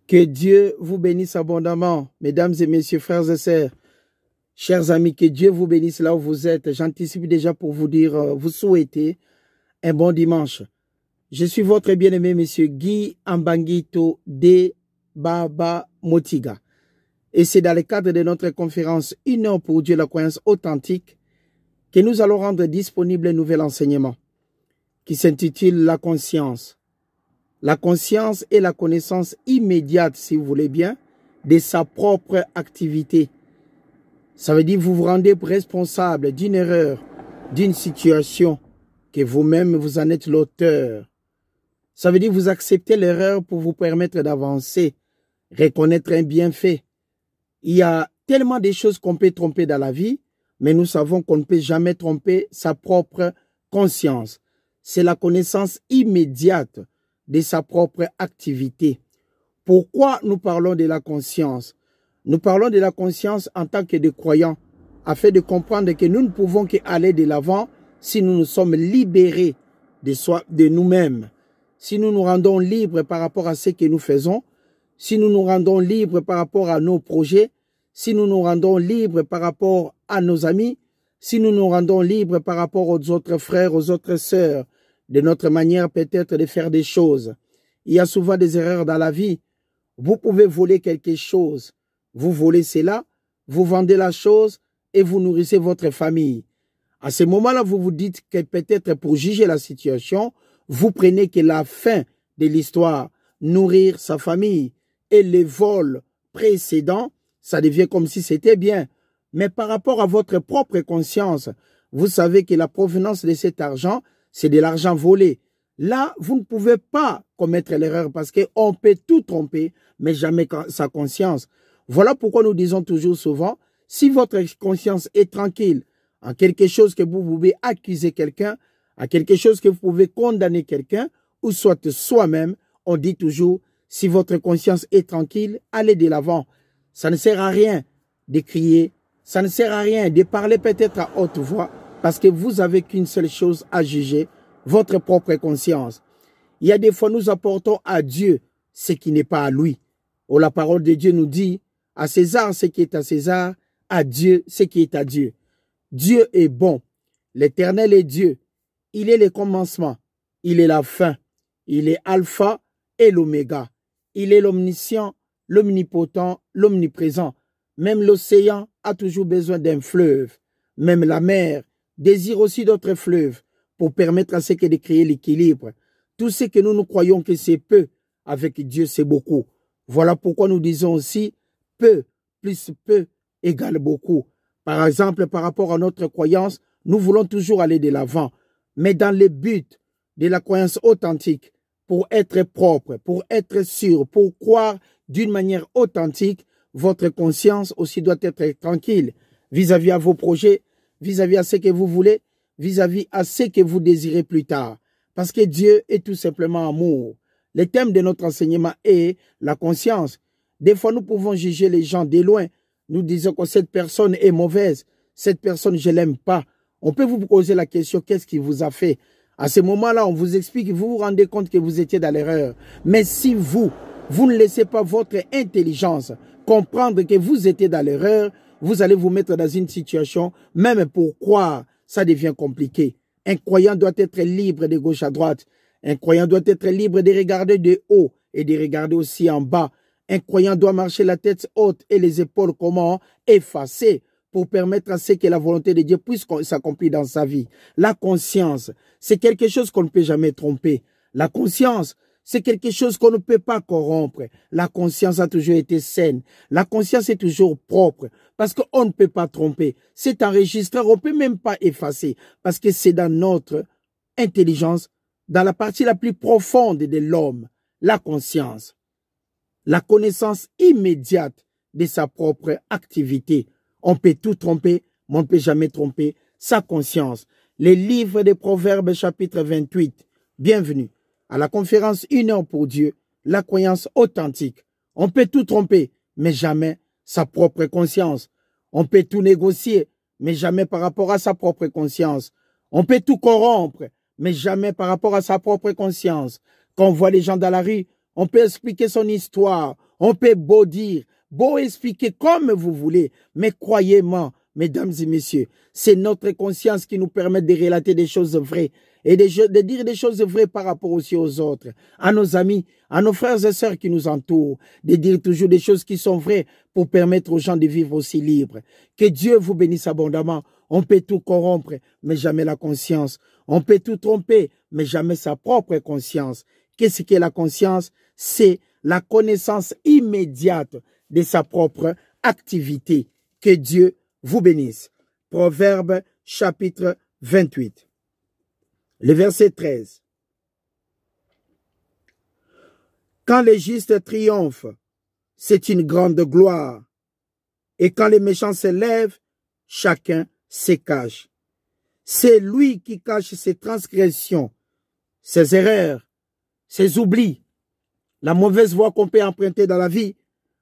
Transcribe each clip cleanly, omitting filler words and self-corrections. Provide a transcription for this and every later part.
Que Dieu vous bénisse abondamment, mesdames et messieurs, frères et sœurs, chers amis, que Dieu vous bénisse là où vous êtes. J'anticipe déjà pour vous dire, vous souhaiter un bon dimanche. Je suis votre bien-aimé, monsieur Guy Ambangito de Baba Motiga. Et c'est dans le cadre de notre conférence Une heure pour Dieu, la croyance authentique, que nous allons rendre disponible un nouvel enseignement qui s'intitule La conscience. La conscience est la connaissance immédiate, si vous voulez bien, de sa propre activité. Ça veut dire que vous vous rendez responsable d'une erreur, d'une situation, que vous-même vous en êtes l'auteur. Ça veut dire que vous acceptez l'erreur pour vous permettre d'avancer, reconnaître un bienfait. Il y a tellement de choses qu'on peut tromper dans la vie, mais nous savons qu'on ne peut jamais tromper sa propre conscience. C'est la connaissance immédiate de sa propre activité. Pourquoi nous parlons de la conscience? Nous parlons de la conscience en tant que des croyants, afin de comprendre que nous ne pouvons qu'aller de l'avant si nous nous sommes libérés de nous-mêmes, si nous nous rendons libres par rapport à ce que nous faisons, si nous nous rendons libres par rapport à nos projets, si nous nous rendons libres par rapport à nos amis, si nous nous rendons libres par rapport aux autres frères, aux autres sœurs, de notre manière peut-être de faire des choses. Il y a souvent des erreurs dans la vie. Vous pouvez voler quelque chose. Vous volez cela, vous vendez la chose et vous nourrissez votre famille. À ce moment-là, vous vous dites que peut-être pour juger la situation, vous prenez que la fin de l'histoire, nourrir sa famille. Et les vols précédents, ça devient comme si c'était bien. Mais par rapport à votre propre conscience, vous savez que la provenance de cet argent, c'est de l'argent volé. Là, vous ne pouvez pas commettre l'erreur parce qu'on peut tout tromper, mais jamais sa conscience. Voilà pourquoi nous disons toujours souvent, si votre conscience est tranquille en quelque chose que vous pouvez accuser quelqu'un, à quelque chose que vous pouvez condamner quelqu'un, ou soit soi-même, on dit toujours, si votre conscience est tranquille, allez de l'avant. Ça ne sert à rien de crier, ça ne sert à rien de parler peut-être à haute voix, parce que vous n'avez qu'une seule chose à juger, votre propre conscience. Il y a des fois, nous apportons à Dieu ce qui n'est pas à lui. Oh, la parole de Dieu nous dit, à César ce qui est à César, à Dieu ce qui est à Dieu. Dieu est bon, l'Éternel est Dieu. Il est le commencement, il est la fin, il est alpha et l'oméga. Il est l'omniscient, l'omnipotent, l'omniprésent. Même l'océan a toujours besoin d'un fleuve. Même la mer désire aussi d'autres fleuves pour permettre à ce que de créer l'équilibre. Tout ce que nous croyons que c'est peu, avec Dieu c'est beaucoup. Voilà pourquoi nous disons aussi peu plus peu égale beaucoup. Par exemple, par rapport à notre croyance, nous voulons toujours aller de l'avant, mais dans le but de la croyance authentique, pour être propre, pour être sûr, pour croire d'une manière authentique, votre conscience aussi doit être tranquille vis-à-vis à vos projets, vis-à-vis à ce que vous voulez, vis-à-vis à ce que vous désirez plus tard. Parce que Dieu est tout simplement amour. Le thème de notre enseignement est la conscience. Des fois, nous pouvons juger les gens de loin. Nous disons que cette personne est mauvaise. Cette personne, je ne l'aime pas. On peut vous poser la question, qu'est-ce qui vous a fait? À ce moment-là, on vous explique, vous vous rendez compte que vous étiez dans l'erreur. Mais si vous ne laissez pas votre intelligence comprendre que vous étiez dans l'erreur, vous allez vous mettre dans une situation, même pour croire, ça devient compliqué. Un croyant doit être libre de gauche à droite. Un croyant doit être libre de regarder de haut et de regarder aussi en bas. Un croyant doit marcher la tête haute et les épaules comment effacées pour permettre à ce que la volonté de Dieu puisse s'accomplir dans sa vie. La conscience, c'est quelque chose qu'on ne peut jamais tromper. La conscience, c'est quelque chose qu'on ne peut pas corrompre. La conscience a toujours été saine. La conscience est toujours propre parce qu'on ne peut pas tromper. C'est enregistré, on ne peut même pas effacer parce que c'est dans notre intelligence, dans la partie la plus profonde de l'homme, la conscience. La connaissance immédiate de sa propre activité. On peut tout tromper, mais on ne peut jamais tromper sa conscience. Les livres des Proverbes chapitre 28. Bienvenue à la conférence Une heure pour Dieu, la croyance authentique. On peut tout tromper, mais jamais sa propre conscience. On peut tout négocier, mais jamais par rapport à sa propre conscience. On peut tout corrompre, mais jamais par rapport à sa propre conscience. Quand on voit les gens dans la rue, on peut expliquer son histoire, On peut beau dire, beau expliquer comme vous voulez, mais croyez-moi, mesdames et messieurs, c'est notre conscience qui nous permet de relater des choses vraies et de dire des choses vraies par rapport aussi aux autres, à nos amis, à nos frères et sœurs qui nous entourent, de dire toujours des choses qui sont vraies pour permettre aux gens de vivre aussi libres. Que Dieu vous bénisse abondamment. On peut tout corrompre, mais jamais la conscience. On peut tout tromper, mais jamais sa propre conscience. Qu'est-ce qu'est la conscience? C'est la connaissance immédiate de sa propre activité. Que Dieu vous bénisse. Proverbe chapitre 28. Le verset 13. Quand les justes triomphent, c'est une grande gloire. Et quand les méchants se lèvent, chacun se cache. C'est lui qui cache ses transgressions, ses erreurs, ses oublis, la mauvaise voie qu'on peut emprunter dans la vie.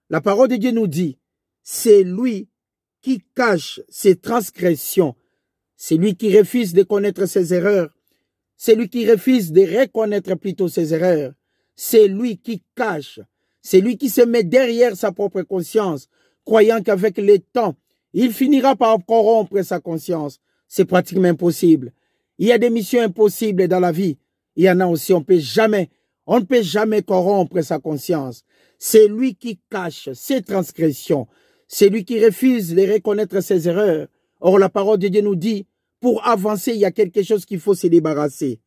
La parole de Dieu nous dit, c'est lui qui cache ses transgressions, c'est lui qui refuse de connaître ses erreurs, c'est lui qui refuse de reconnaître plutôt ses erreurs, c'est lui qui cache, c'est lui qui se met derrière sa propre conscience, croyant qu'avec le temps, il finira par corrompre sa conscience. C'est pratiquement impossible. Il y a des missions impossibles dans la vie. Il y en a aussi, on ne peut jamais corrompre sa conscience. C'est lui qui cache ses transgressions. C'est lui qui refuse de reconnaître ses erreurs. Or, la parole de Dieu nous dit, pour avancer, il y a quelque chose qu'il faut se débarrasser.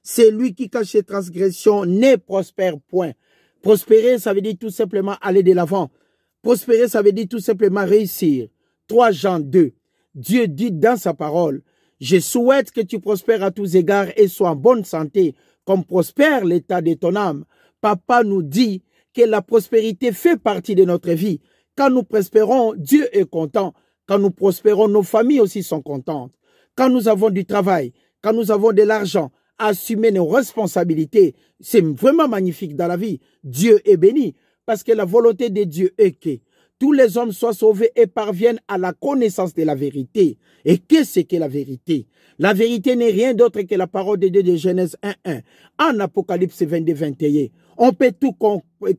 C'est lui qui cache ses transgressions, ne prospère point. Prospérer, ça veut dire tout simplement aller de l'avant. Prospérer, ça veut dire tout simplement réussir. 3 Jean 2. Dieu dit dans sa parole, je souhaite que tu prospères à tous égards et sois en bonne santé, comme prospère l'état de ton âme. Papa nous dit que la prospérité fait partie de notre vie. Quand nous prospérons, Dieu est content. Quand nous prospérons, nos familles aussi sont contentes. Quand nous avons du travail, quand nous avons de l'argent, assumer nos responsabilités, c'est vraiment magnifique dans la vie. Dieu est béni parce que la volonté de Dieu est que tous les hommes soient sauvés et parviennent à la connaissance de la vérité. Et qu'est-ce que la vérité? La vérité n'est rien d'autre que la parole de Dieu de Genèse 1.1. En Apocalypse 22.21, on peut tout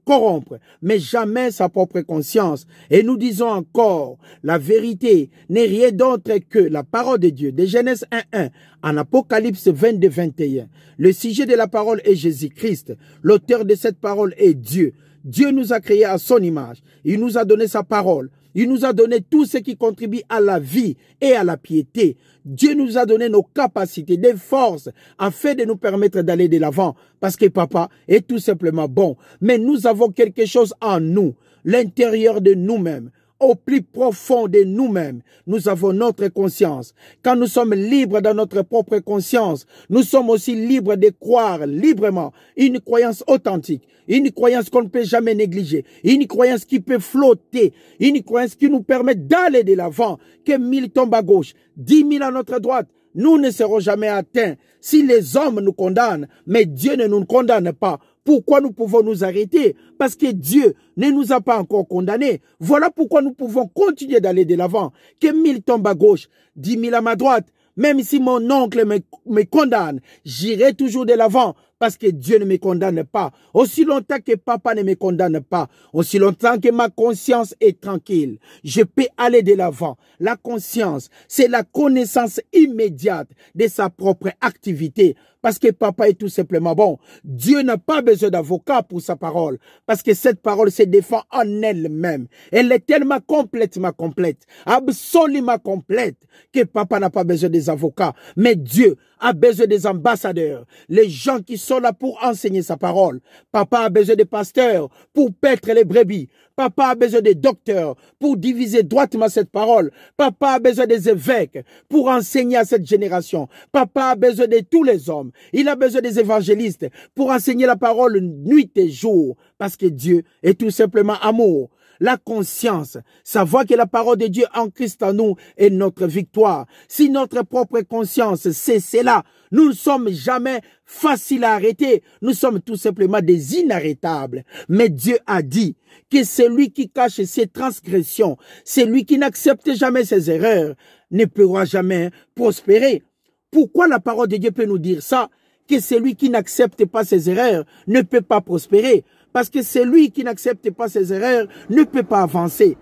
corrompre, mais jamais sa propre conscience. Et nous disons encore, la vérité n'est rien d'autre que la parole de Dieu de Genèse 1.1. En Apocalypse 22.21. Le sujet de la parole est Jésus-Christ. L'auteur de cette parole est Dieu. Dieu nous a créés à son image. Il nous a donné sa parole. Il nous a donné tout ce qui contribue à la vie et à la piété. Dieu nous a donné nos capacités, des forces, afin de nous permettre d'aller de l'avant. Parce que papa est tout simplement bon. Mais nous avons quelque chose en nous, l'intérieur de nous-mêmes. Au plus profond de nous-mêmes, nous avons notre conscience. Quand nous sommes libres dans notre propre conscience, nous sommes aussi libres de croire librement une croyance authentique, une croyance qu'on ne peut jamais négliger, une croyance qui peut flotter, une croyance qui nous permet d'aller de l'avant, que 1000 tombent à gauche, 10 000 à notre droite. Nous ne serons jamais atteints si les hommes nous condamnent, mais Dieu ne nous condamne pas. Pourquoi nous pouvons nous arrêter? Parce que Dieu ne nous a pas encore condamnés. Voilà pourquoi nous pouvons continuer d'aller de l'avant. Que 1000 tombent à gauche, 10 000 à ma droite. Même si mon oncle me condamne, j'irai toujours de l'avant. Parce que Dieu ne me condamne pas. Aussi longtemps que papa ne me condamne pas, aussi longtemps que ma conscience est tranquille, je peux aller de l'avant. La conscience, c'est la connaissance immédiate de sa propre activité. Parce que papa est tout simplement bon. Dieu n'a pas besoin d'avocat pour sa parole. Parce que cette parole se défend en elle-même. Elle est tellement complètement complète, absolument complète, que papa n'a pas besoin des avocats. Mais Dieu a besoin des ambassadeurs, les gens qui sont là pour enseigner sa parole. Papa a besoin des pasteurs pour paître les brebis. Papa a besoin des docteurs pour diviser droitement cette parole. Papa a besoin des évêques pour enseigner à cette génération. Papa a besoin de tous les hommes. Il a besoin des évangélistes pour enseigner la parole nuit et jour. Parce que Dieu est tout simplement amour. La conscience, savoir que la parole de Dieu en Christ en nous est notre victoire. Si notre propre conscience, c'est cela, nous ne sommes jamais faciles à arrêter. Nous sommes tout simplement des inarrêtables. Mais Dieu a dit que celui qui cache ses transgressions, celui qui n'accepte jamais ses erreurs, ne pourra jamais prospérer. Pourquoi la parole de Dieu peut nous dire ça? Que celui qui n'accepte pas ses erreurs ne peut pas prospérer. Parce que celui qui n'accepte pas ses erreurs ne peut pas avancer.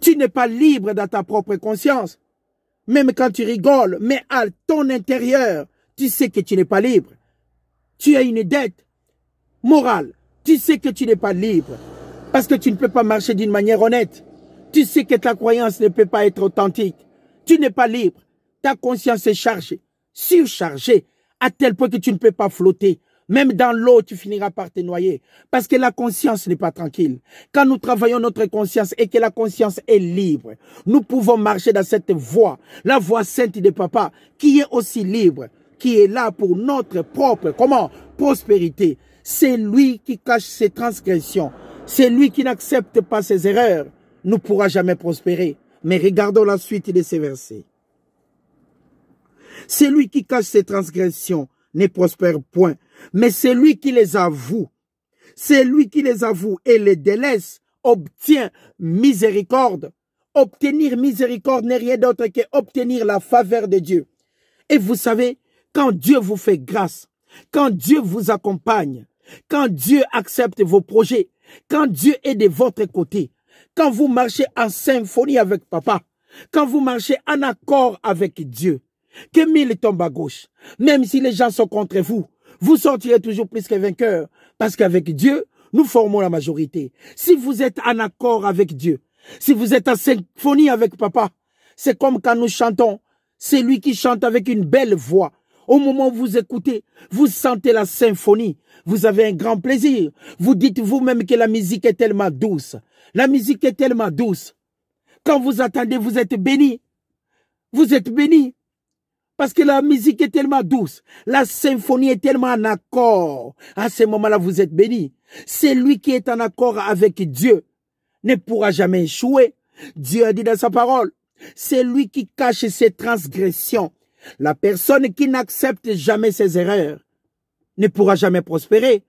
Tu n'es pas libre dans ta propre conscience. Même quand tu rigoles, mais à ton intérieur, tu sais que tu n'es pas libre. Tu as une dette morale. Tu sais que tu n'es pas libre. Parce que tu ne peux pas marcher d'une manière honnête. Tu sais que ta croyance ne peut pas être authentique. Tu n'es pas libre. Ta conscience est chargée, surchargée, à tel point que tu ne peux pas flotter. Même dans l'eau, tu finiras par te noyer. Parce que la conscience n'est pas tranquille. Quand nous travaillons notre conscience et que la conscience est libre, nous pouvons marcher dans cette voie, la voie sainte de Papa, qui est aussi libre, qui est là pour notre propre, prospérité. C'est lui qui cache ses transgressions. C'est lui qui n'accepte pas ses erreurs. Ne pourra jamais prospérer. Mais regardons la suite de ces versets. C'est lui qui cache ses transgressions ne prospère point. Mais celui qui les avoue, et les délaisse, obtient miséricorde. Obtenir miséricorde n'est rien d'autre que obtenir la faveur de Dieu. Et vous savez, quand Dieu vous fait grâce, quand Dieu vous accompagne, quand Dieu accepte vos projets, quand Dieu est de votre côté, quand vous marchez en symphonie avec Papa, quand vous marchez en accord avec Dieu, que mille tombent à gauche, même si les gens sont contre vous, vous sortirez toujours plus que vainqueur, parce qu'avec Dieu, nous formons la majorité. Si vous êtes en accord avec Dieu, si vous êtes en symphonie avec Papa, c'est comme quand nous chantons, c'est lui qui chante avec une belle voix. Au moment où vous écoutez, vous sentez la symphonie, vous avez un grand plaisir. Vous dites vous-même que la musique est tellement douce. La musique est tellement douce. Quand vous attendez, vous êtes béni. Vous êtes béni. Parce que la musique est tellement douce. La symphonie est tellement en accord. À ce moment-là, vous êtes béni. C'est lui qui est en accord avec Dieu ne pourra jamais échouer. Dieu a dit dans sa parole, c'est lui qui cache ses transgressions. La personne qui n'accepte jamais ses erreurs ne pourra jamais prospérer.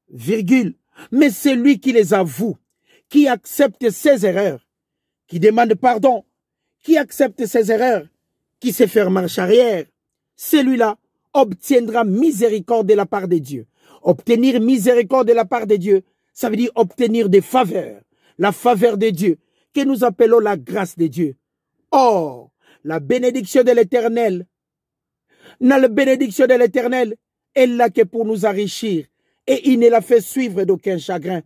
Virgule. Mais c'est lui qui les avoue, qui accepte ses erreurs, qui demande pardon, qui accepte ses erreurs, qui sait faire marche arrière, celui-là obtiendra miséricorde de la part de Dieu. Obtenir miséricorde de la part de Dieu, ça veut dire obtenir des faveurs. La faveur de Dieu, que nous appelons la grâce de Dieu. Or, la bénédiction de l'Éternel, la bénédiction de l'Éternel est là que pour nous enrichir. Et il ne la fait suivre d'aucun chagrin.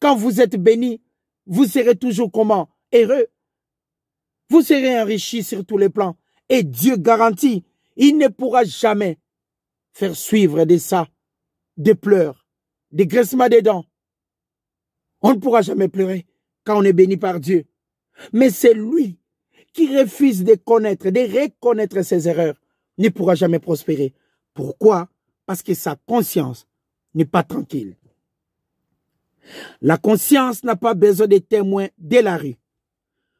Quand vous êtes béni, vous serez toujours comment? Heureux. Vous serez enrichi sur tous les plans. Et Dieu garantit, il ne pourra jamais faire suivre de ça, des pleurs, des graissements des dents. On ne pourra jamais pleurer quand on est béni par Dieu. Mais c'est lui qui refuse de connaître, de reconnaître ses erreurs, ne pourra jamais prospérer. Pourquoi? Parce que sa conscience n'est pas tranquille. La conscience n'a pas besoin de témoins de la rue.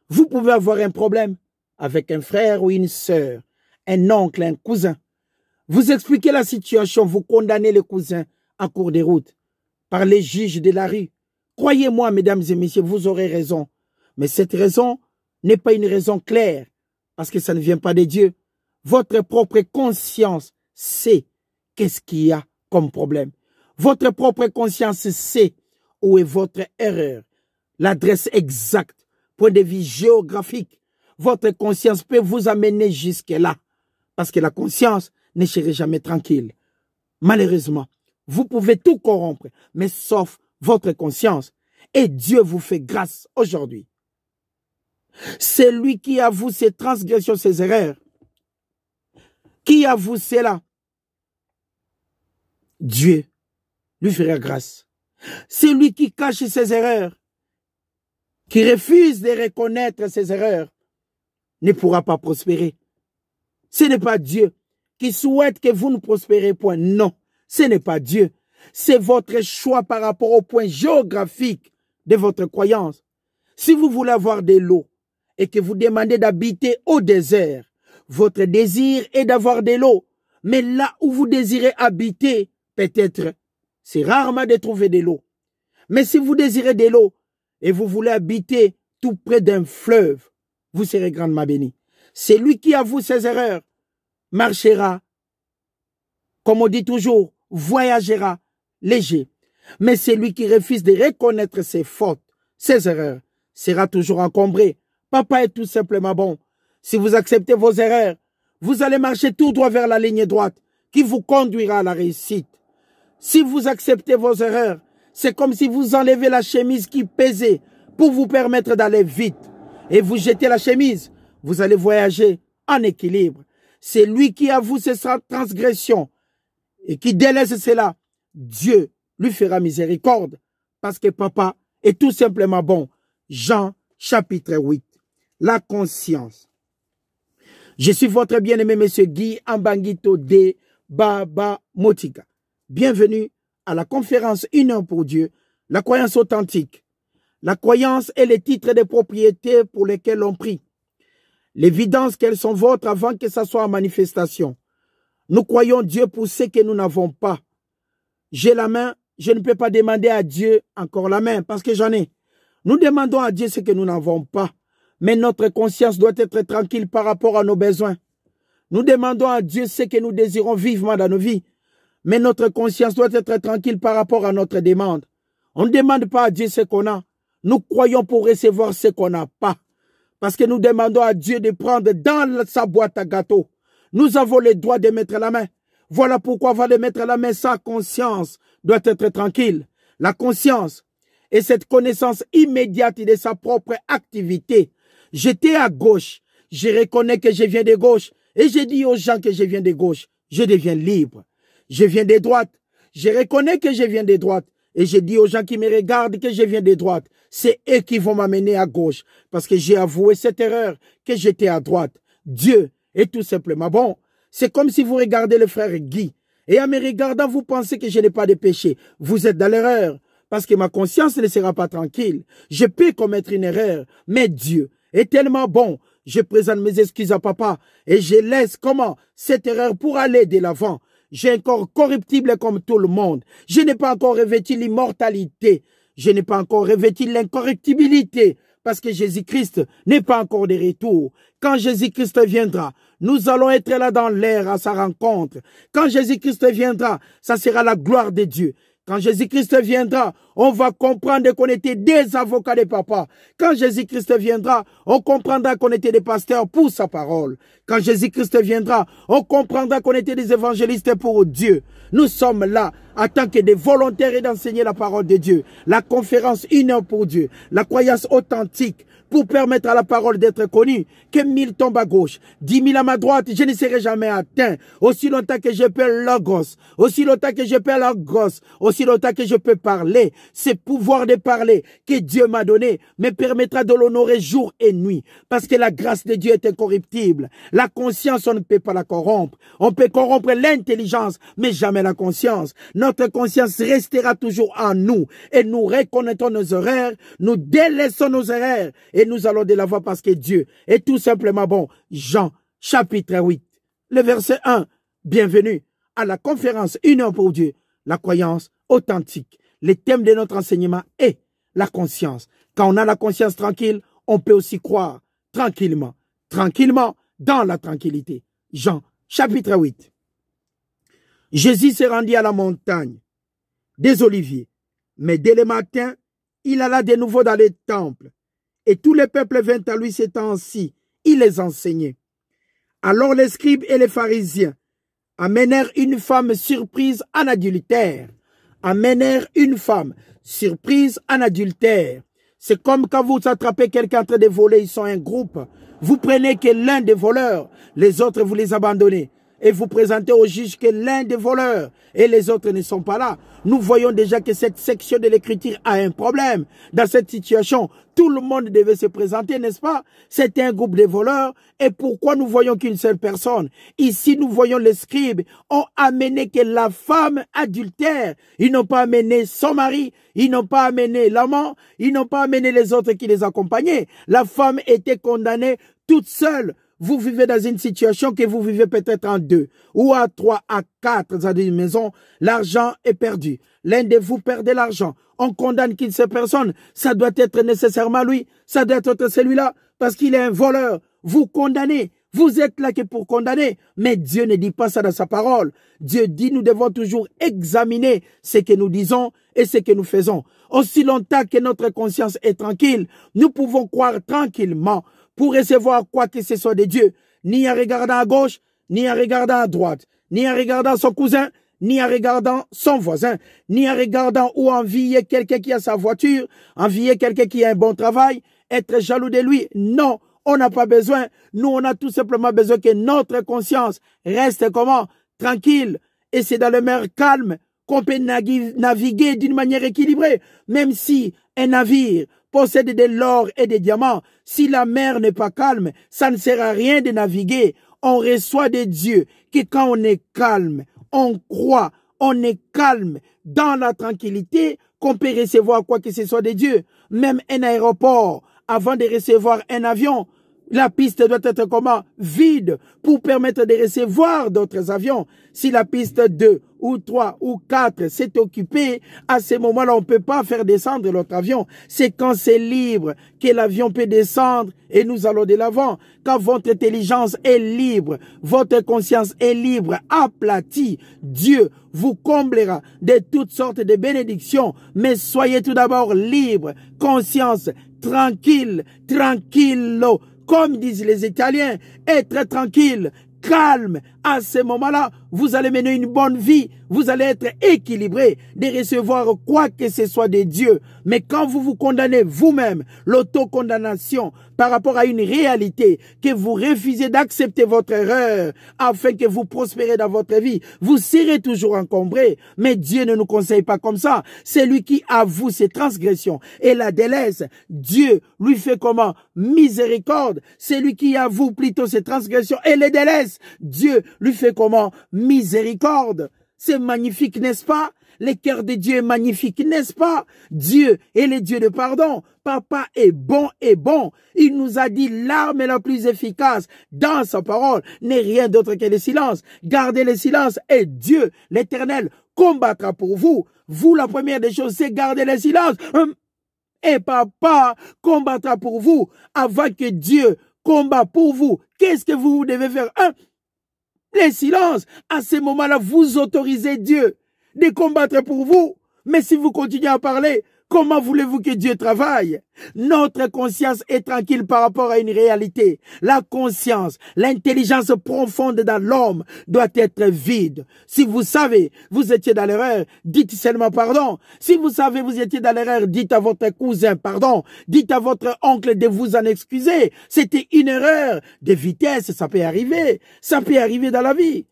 Vous pouvez avoir un problème avec un frère ou une sœur, un oncle, un cousin. Vous expliquez la situation, vous condamnez le cousin en cours de route par les juges de la rue. Croyez-moi, mesdames et messieurs, vous aurez raison. Mais cette raison n'est pas une raison claire, parce que ça ne vient pas de Dieu. Votre propre conscience sait qu'est-ce qu'il y a comme problème. Votre propre conscience sait où est votre erreur. L'adresse exacte, point de vue géographique. Votre conscience peut vous amener jusque-là. Parce que la conscience ne sera jamais tranquille. Malheureusement, vous pouvez tout corrompre, mais sauf votre conscience. Et Dieu vous fait grâce aujourd'hui. C'est lui qui avoue ses transgressions, ses erreurs. Qui avoue cela? Dieu lui fera grâce. C'est lui qui cache ses erreurs, qui refuse de reconnaître ses erreurs, ne pourra pas prospérer. Ce n'est pas Dieu qui souhaite que vous ne prospérez point. Non, ce n'est pas Dieu. C'est votre choix par rapport au point géographique de votre croyance. Si vous voulez avoir de l'eau et que vous demandez d'habiter au désert, votre désir est d'avoir de l'eau. Mais là où vous désirez habiter, peut-être, c'est rarement de trouver de l'eau. Mais si vous désirez de l'eau et vous voulez habiter tout près d'un fleuve, vous serez grandement béni. C'est lui qui avoue ses erreurs, marchera, comme on dit toujours, voyagera léger. Mais celui qui refuse de reconnaître ses fautes, ses erreurs, sera toujours encombré. Papa est tout simplement bon. Si vous acceptez vos erreurs, vous allez marcher tout droit vers la ligne droite qui vous conduira à la réussite. Si vous acceptez vos erreurs, c'est comme si vous enlevez la chemise qui pesait pour vous permettre d'aller vite. Et vous jetez la chemise, vous allez voyager en équilibre. C'est lui qui avoue ses transgressions et qui délaisse cela. Dieu lui fera miséricorde parce que papa est tout simplement bon. Jean chapitre 8. La conscience. Je suis votre bien-aimé monsieur Guy Ambangito de Baba Motika. Bienvenue à la conférence Une heure pour Dieu, la croyance authentique. La croyance est le titre de propriété pour lesquels on prie. L'évidence qu'elles sont vôtres avant que ça soit en manifestation. Nous croyons Dieu pour ce que nous n'avons pas. J'ai la main, je ne peux pas demander à Dieu encore la main parce que j'en ai. Nous demandons à Dieu ce que nous n'avons pas. Mais notre conscience doit être tranquille par rapport à nos besoins. Nous demandons à Dieu ce que nous désirons vivement dans nos vies. Mais notre conscience doit être tranquille par rapport à notre demande. On ne demande pas à Dieu ce qu'on a. Nous croyons pour recevoir ce qu'on n'a pas. Parce que nous demandons à Dieu de prendre dans sa boîte à gâteaux. Nous avons le droit de mettre la main. Voilà pourquoi avant de mettre la main, sa conscience doit être tranquille. La conscience est cette connaissance immédiate de sa propre activité. J'étais à gauche. Je reconnais que je viens de gauche. Et je dis aux gens que je viens de gauche. Je deviens libre. Je viens de droite. Je reconnais que je viens de droite. Et je dis aux gens qui me regardent que je viens de droite. C'est eux qui vont m'amener à gauche. Parce que j'ai avoué cette erreur que j'étais à droite. Dieu est tout simplement bon. C'est comme si vous regardez le frère Guy. Et en me regardant, vous pensez que je n'ai pas de péché. Vous êtes dans l'erreur. Parce que ma conscience ne sera pas tranquille. Je peux commettre une erreur. Mais Dieu est tellement bon. Je présente mes excuses à papa. Et je laisse comment cette erreur pour aller de l'avant. J'ai un corps corruptible comme tout le monde. Je n'ai pas encore revêtu l'immortalité. Je n'ai pas encore revêtu l'incorruptibilité. Parce que Jésus-Christ n'est pas encore de retour. Quand Jésus-Christ viendra, nous allons être là dans l'air à sa rencontre. Quand Jésus-Christ viendra, ça sera la gloire de Dieu. Quand Jésus-Christ viendra, on va comprendre qu'on était des avocats de papa. Quand Jésus-Christ viendra, on comprendra qu'on était des pasteurs pour sa parole. Quand Jésus-Christ viendra, on comprendra qu'on était des évangélistes pour Dieu. Nous sommes là en tant que des volontaires et d'enseigner la parole de Dieu. La conférence Une heure pour Dieu. La croyance authentique pour permettre à la parole d'être connue. Que 1000 tombent à gauche, 10 000 à ma droite, je ne serai jamais atteint. Aussi longtemps que je peux logos, aussi longtemps que je peux logos, aussi longtemps que je peux parler, ce pouvoir de parler que Dieu m'a donné me permettra de l'honorer jour et nuit. Parce que la grâce de Dieu est incorruptible. La conscience, on ne peut pas la corrompre. On peut corrompre l'intelligence, mais jamais la conscience. Notre conscience restera toujours en nous. Et nous reconnaissons nos erreurs, nous délaissons nos erreurs. Et nous allons de l'avant parce que Dieu est tout simplement bon. Jean chapitre 8, le verset 1. Bienvenue à la conférence Une heure pour Dieu, la croyance authentique. Le thème de notre enseignement est la conscience. Quand on a la conscience tranquille, on peut aussi croire tranquillement. Tranquillement dans la tranquillité. Jean chapitre 8. Jésus s'est rendu à la montagne des Oliviers. Mais dès le matin, il alla de nouveau dans les temples. Et tout le peuple vint à lui s'étant assis. Il les enseignait. Alors les scribes et les pharisiens amenèrent une femme surprise en adultère. Amenèrent une femme surprise en adultère. C'est comme quand vous attrapez quelqu'un en train de voler, ils sont un groupe. Vous prenez que l'un des voleurs, les autres vous les abandonnez. Et vous présentez au juge que l'un des voleurs et les autres ne sont pas là. Nous voyons déjà que cette section de l'écriture a un problème. Dans cette situation, tout le monde devait se présenter, n'est-ce pas? C'était un groupe de voleurs. Et pourquoi nous voyons qu'une seule personne? Ici, nous voyons les scribes ont amené que la femme adultère. Ils n'ont pas amené son mari. Ils n'ont pas amené l'amant. Ils n'ont pas amené les autres qui les accompagnaient. La femme était condamnée toute seule. Vous vivez dans une situation que vous vivez peut-être en 2 ou à 3, à 4 dans une maison. L'argent est perdu. L'un de vous perdez l'argent. On condamne qu'une seule personne. Ça doit être nécessairement lui. Ça doit être celui-là parce qu'il est un voleur. Vous condamnez. Vous êtes là que pour condamner, mais Dieu ne dit pas ça dans sa parole. Dieu dit nous devons toujours examiner ce que nous disons et ce que nous faisons. Aussi longtemps que notre conscience est tranquille, nous pouvons croire tranquillement pour recevoir quoi que ce soit de Dieu, ni en regardant à gauche, ni en regardant à droite, ni en regardant son cousin, ni en regardant son voisin, ni en regardant ou envier quelqu'un qui a sa voiture, envier quelqu'un qui a un bon travail, être jaloux de lui. Non, on n'a pas besoin. Nous, on a tout simplement besoin que notre conscience reste comment? Tranquille. Et c'est dans le mer calme qu'on peut naviguer d'une manière équilibrée. Même si un navire possède de l'or et des diamants, si la mer n'est pas calme, ça ne sert à rien de naviguer. On reçoit de Dieu que quand on est calme, on croit, on est calme dans la tranquillité qu'on peut recevoir quoi que ce soit de Dieu. Même un aéroport, avant de recevoir un avion, la piste doit être comment? Vide pour permettre de recevoir d'autres avions. Si la piste 2 ou 3 ou 4 s'est occupée, à ce moment-là, on ne peut pas faire descendre l'autre avion. C'est quand c'est libre que l'avion peut descendre et nous allons de l'avant. Quand votre intelligence est libre, votre conscience est libre, aplatie, Dieu vous comblera de toutes sortes de bénédictions. Mais soyez tout d'abord libre, conscience tranquille, tranquillo. Comme disent les Italiens, être tranquille, calme. À ce moment-là, vous allez mener une bonne vie. Vous allez être équilibré de recevoir quoi que ce soit de Dieu. Mais quand vous vous condamnez vous-même, l'autocondamnation par rapport à une réalité, que vous refusez d'accepter votre erreur afin que vous prospérez dans votre vie, vous serez toujours encombré. Mais Dieu ne nous conseille pas comme ça. C'est lui qui avoue ses transgressions et la délaisse. Dieu lui fait comment? Miséricorde. C'est lui qui avoue plutôt ses transgressions et les délaisse. Dieu lui fait comment? Miséricorde. C'est magnifique, n'est-ce pas? Le cœur de Dieu est magnifique, n'est-ce pas? Dieu est le Dieu de pardon. Papa est bon et bon. Il nous a dit l'arme la plus efficace dans sa parole n'est rien d'autre que le silence. Gardez le silence et Dieu, l'Éternel, combattra pour vous. Vous, la première des choses, c'est garder le silence. Et papa combattra pour vous avant que Dieu combat pour vous. Qu'est-ce que vous devez faire? Le silence. À ce moment-là, vous autorisez Dieu de combattre pour vous. Mais si vous continuez à parler, comment voulez-vous que Dieu travaille? Notre conscience est tranquille par rapport à une réalité. La conscience, l'intelligence profonde dans l'homme doit être vide. Si vous savez, vous étiez dans l'erreur, dites seulement pardon. Si vous savez, vous étiez dans l'erreur, dites à votre cousin pardon. Dites à votre oncle de vous en excuser. C'était une erreur de vitesse, ça peut arriver. Ça peut arriver dans la vie.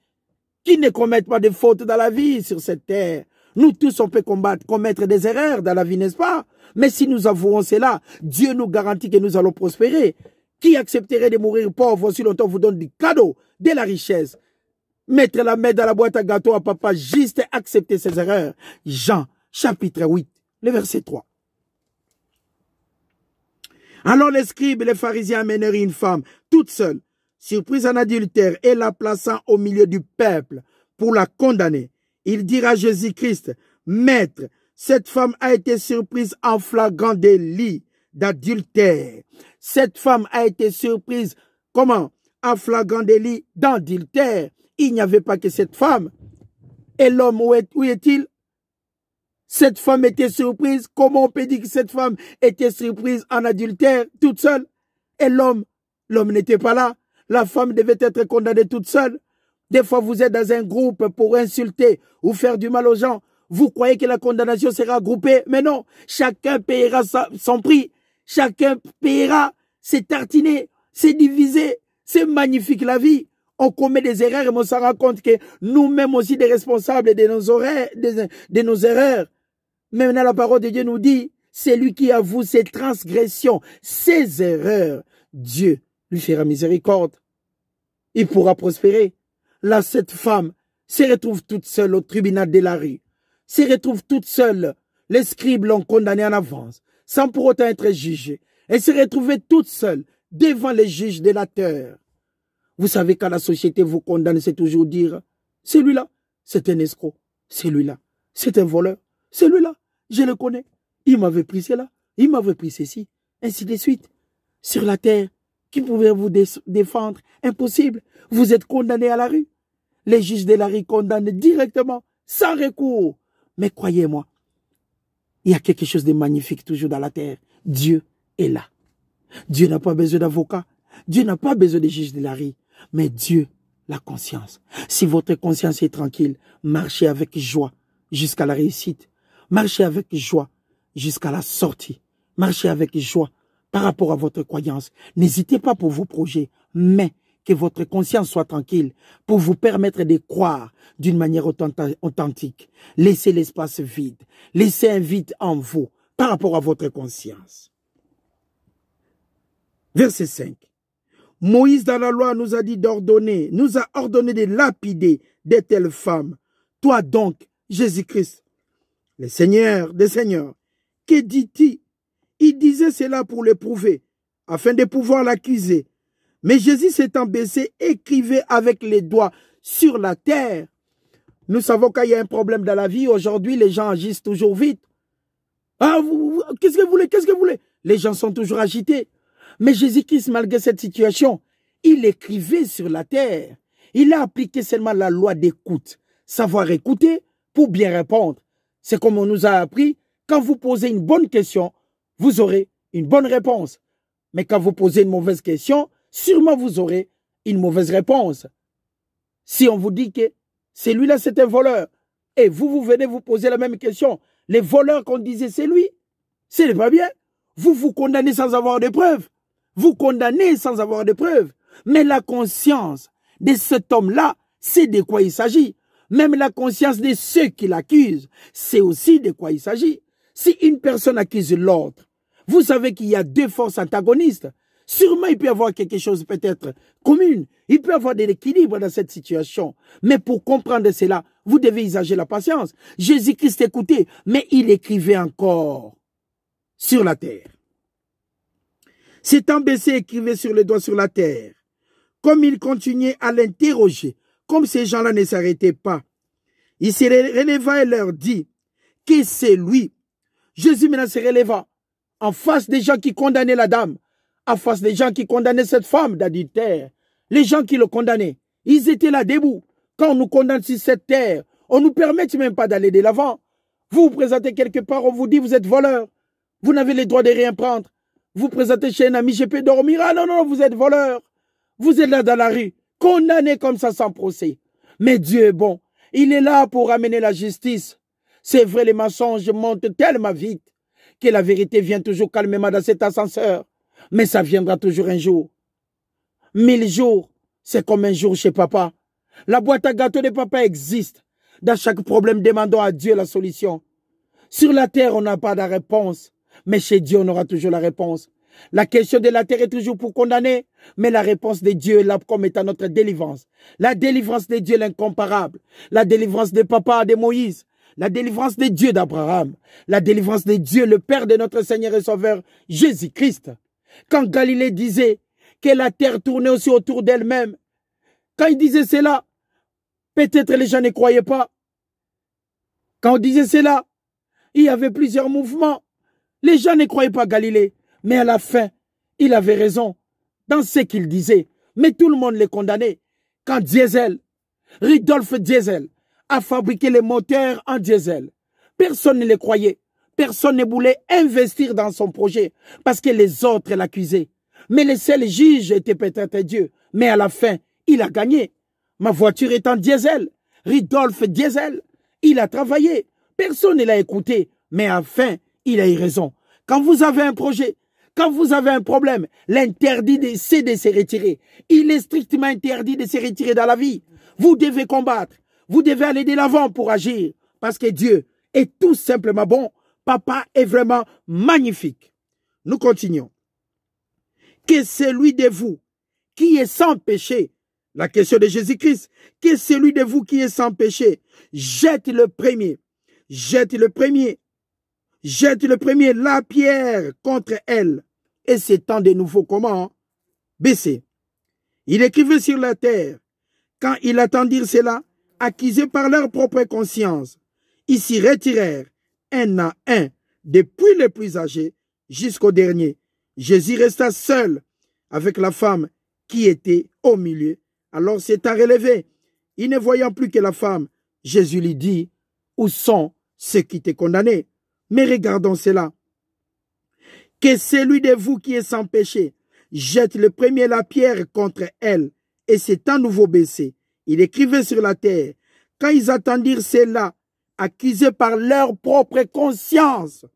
Qui ne commettent pas de fautes dans la vie sur cette terre? Nous tous, on peut commettre des erreurs dans la vie, n'est-ce pas? Mais si nous avouons cela, Dieu nous garantit que nous allons prospérer. Qui accepterait de mourir pauvre aussi longtemps vous donne du cadeau, de la richesse? Mettre la main dans la boîte à gâteau à papa, juste accepter ses erreurs. Jean, chapitre 8, le verset 3. Alors les scribes et les pharisiens amènèrent une femme, toute seule, surprise en adultère, et la plaçant au milieu du peuple pour la condamner. Il dira à Jésus-Christ, Maître, cette femme a été surprise en flagrant délit d'adultère. Cette femme a été surprise, comment? En flagrant délit d'adultère. Il n'y avait pas que cette femme. Et l'homme, où est-il? Cette femme était surprise. Comment on peut dire que cette femme était surprise en adultère toute seule? Et l'homme n'était pas là. La femme devait être condamnée toute seule. Des fois, vous êtes dans un groupe pour insulter ou faire du mal aux gens. Vous croyez que la condamnation sera groupée, mais non. Chacun payera son prix. Chacun payera. C'est tartiné, c'est divisé. C'est magnifique la vie. On commet des erreurs, mais on s'en rend compte que nous-mêmes aussi des responsables de nos erreurs. Mais maintenant, la parole de Dieu nous dit, c'est lui qui avoue ses transgressions, ses erreurs. Dieu lui fera miséricorde. Il pourra prospérer. Là, cette femme se retrouve toute seule au tribunal de la rue. Se retrouve toute seule. Les scribes l'ont condamnée en avance, sans pour autant être jugée. Elle se retrouvait toute seule devant les juges de la terre. Vous savez, quand la société vous condamne, c'est toujours dire, celui-là, c'est un escroc. Celui-là, c'est un voleur. Celui-là, je le connais. Il m'avait pris cela. Il m'avait pris ceci. Ainsi de suite. Sur la terre, Qui pouvait vous défendre? Impossible. Vous êtes condamné à la rue. Les juges de la rue condamnent directement, sans recours. Mais croyez-moi, il y a quelque chose de magnifique toujours dans la terre. Dieu est là. Dieu n'a pas besoin d'avocat. Dieu n'a pas besoin de juges de la rue. Mais Dieu, la conscience. Si votre conscience est tranquille, marchez avec joie jusqu'à la réussite. Marchez avec joie jusqu'à la sortie. Marchez avec joie par rapport à votre croyance. N'hésitez pas pour vos projets, mais que votre conscience soit tranquille pour vous permettre de croire d'une manière authentique. Laissez l'espace vide. Laissez un vide en vous par rapport à votre conscience. Verset 5. Moïse dans la loi nous a dit d'ordonner, nous a ordonné de lapider de telles femmes. Toi donc, Jésus-Christ, le Seigneur des Seigneurs, que dit-il? Il disait cela pour l'éprouver, afin de pouvoir l'accuser. Mais Jésus s'étant baissé, écrivait avec les doigts sur la terre. Nous savons qu'il y a un problème dans la vie. Aujourd'hui, les gens agissent toujours vite. Ah, qu'est-ce que vous voulez? Qu'est-ce que vous voulez? Les gens sont toujours agités. Mais Jésus-Christ, malgré cette situation, il écrivait sur la terre. Il a appliqué seulement la loi d'écoute. Savoir écouter pour bien répondre. C'est comme on nous a appris, quand vous posez une bonne question, vous aurez une bonne réponse. Mais quand vous posez une mauvaise question, sûrement vous aurez une mauvaise réponse. Si on vous dit que celui-là c'est un voleur, et vous venez vous poser la même question, les voleurs qu'on disait c'est lui, ce n'est pas bien. Vous vous condamnez sans avoir de preuves. Vous condamnez sans avoir de preuves. Mais la conscience de cet homme-là, c'est de quoi il s'agit. Même la conscience de ceux qui l'accusent, c'est aussi de quoi il s'agit. Si une personne accuse l'autre, vous savez qu'il y a deux forces antagonistes. Sûrement, il peut y avoir quelque chose peut-être commun. Il peut y avoir de l'équilibre dans cette situation. Mais pour comprendre cela, vous devez usager la patience. Jésus-Christ écoutait, mais il écrivait encore sur la terre. S'étant baissé, écrivait sur les doigts sur la terre. Comme il continuait à l'interroger, comme ces gens-là ne s'arrêtaient pas, il se releva et leur dit que c'est lui. Jésus maintenant se releva en face des gens qui condamnaient la dame, en face des gens qui condamnaient cette femme d'adultère, les gens qui le condamnaient. Ils étaient là debout. Quand on nous condamne sur cette terre, on ne nous permet même pas d'aller de l'avant. Vous vous présentez quelque part, on vous dit vous êtes voleur. Vous n'avez le droit de rien prendre. Vous présentez chez un ami, je peux dormir. Ah non, non, vous êtes voleur. Vous êtes là dans la rue, condamné comme ça sans procès. Mais Dieu est bon. Il est là pour amener la justice. C'est vrai, les mensonges montent tellement vite que la vérité vient toujours calmement dans cet ascenseur. Mais ça viendra toujours un jour. 1000 jours, c'est comme un jour chez papa. La boîte à gâteaux de papa existe. Dans chaque problème, demandons à Dieu la solution. Sur la terre, on n'a pas de réponse. Mais chez Dieu, on aura toujours la réponse. La question de la terre est toujours pour condamner, mais la réponse de Dieu est là comme étant notre délivrance. La délivrance de Dieu est l'incomparable. La délivrance de papa de Moïse. La délivrance de Dieu d'Abraham. La délivrance de Dieu, le Père de notre Seigneur et Sauveur, Jésus-Christ. Quand Galilée disait que la terre tournait aussi autour d'elle-même, quand il disait cela, peut-être les gens ne croyaient pas. Quand on disait cela, il y avait plusieurs mouvements. Les gens ne croyaient pas Galilée. Mais à la fin, il avait raison dans ce qu'il disait. Mais tout le monde les condamnait. Quand Rudolf Diesel, a fabriqué les moteurs en diesel, personne ne les croyait. Personne ne voulait investir dans son projet parce que les autres l'accusaient. Mais le seul juge était peut-être Dieu. Mais à la fin, il a gagné. Ma voiture est en diesel. Rudolf Diesel, il a travaillé. Personne ne l'a écouté. Mais à la fin, il a eu raison. Quand vous avez un projet, quand vous avez un problème, l'interdit c'est de se retirer. Il est strictement interdit de se retirer dans la vie. Vous devez combattre. Vous devez aller de l'avant pour agir. Parce que Dieu est tout simplement bon. Papa est vraiment magnifique. Nous continuons. Que celui de vous qui est sans péché, la question de Jésus-Christ, que celui de vous qui est sans péché, jette le premier la pierre contre elle. Et s'étend de nouveau comment? Baissé. Il écrivait sur la terre. Quand ils attendirent cela, accusés par leur propre conscience, ils s'y retirèrent un à un, depuis les plus âgés jusqu'au dernier. Jésus resta seul avec la femme qui était au milieu. Alors Satan relevé. Il ne voyant plus que la femme, Jésus lui dit, où sont ceux qui t'ont condamné? Mais regardons cela. Que celui de vous qui est sans péché jette le premier la pierre contre elle, et c'est à nouveau baissé. Il écrivait sur la terre. Quand ils attendirent cela, accusés par leur propre conscience,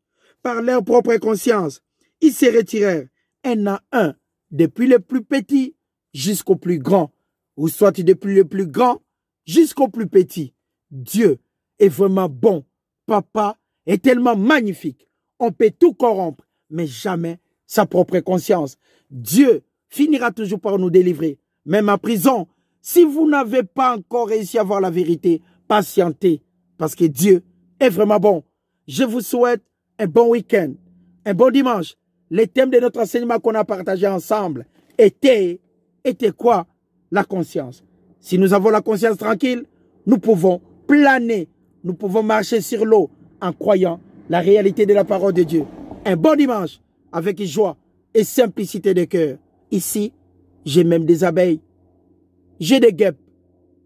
ils se retirèrent, un à un, depuis le plus petit jusqu'au plus grand, ou soit depuis le plus grand jusqu'au plus petit. Dieu est vraiment bon. Papa est tellement magnifique. On peut tout corrompre, mais jamais sa propre conscience. Dieu finira toujours par nous délivrer. Même en prison, si vous n'avez pas encore réussi à voir la vérité, patientez, parce que Dieu est vraiment bon. Je vous souhaite un bon week-end, un bon dimanche. Les thèmes de notre enseignement qu'on a partagé ensemble étaient quoi? La conscience. Si nous avons la conscience tranquille, nous pouvons planer, nous pouvons marcher sur l'eau en croyant la réalité de la parole de Dieu. Un bon dimanche avec joie et simplicité de cœur. Ici, j'ai même des abeilles. J'ai des guêpes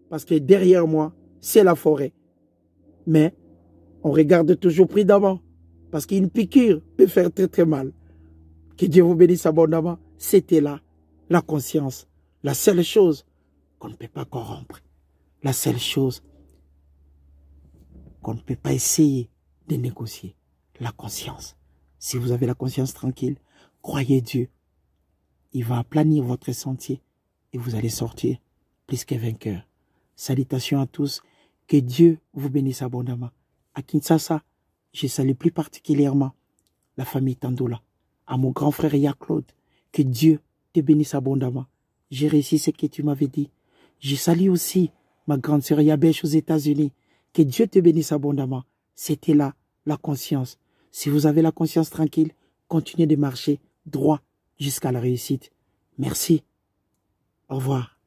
parce que derrière moi, c'est la forêt. Mais on regarde toujours prudemment parce qu'une piqûre peut faire très très mal. Que Dieu vous bénisse abondamment. C'était là la conscience. La seule chose qu'on ne peut pas corrompre. La seule chose qu'on ne peut pas essayer de négocier. La conscience. Si vous avez la conscience tranquille, croyez Dieu. Il va aplanir votre sentier et vous allez sortir plus que vainqueur. Salutations à tous. Que Dieu vous bénisse abondamment. À Kinshasa, je salue plus particulièrement la famille Tandoula. À mon grand frère Claude, que Dieu te bénisse abondamment. J'ai réussi ce que tu m'avais dit. Je salue aussi ma grande sœur Yabèche aux États-Unis. Que Dieu te bénisse abondamment. C'était là la conscience. Si vous avez la conscience tranquille, continuez de marcher droit jusqu'à la réussite. Merci. Au revoir.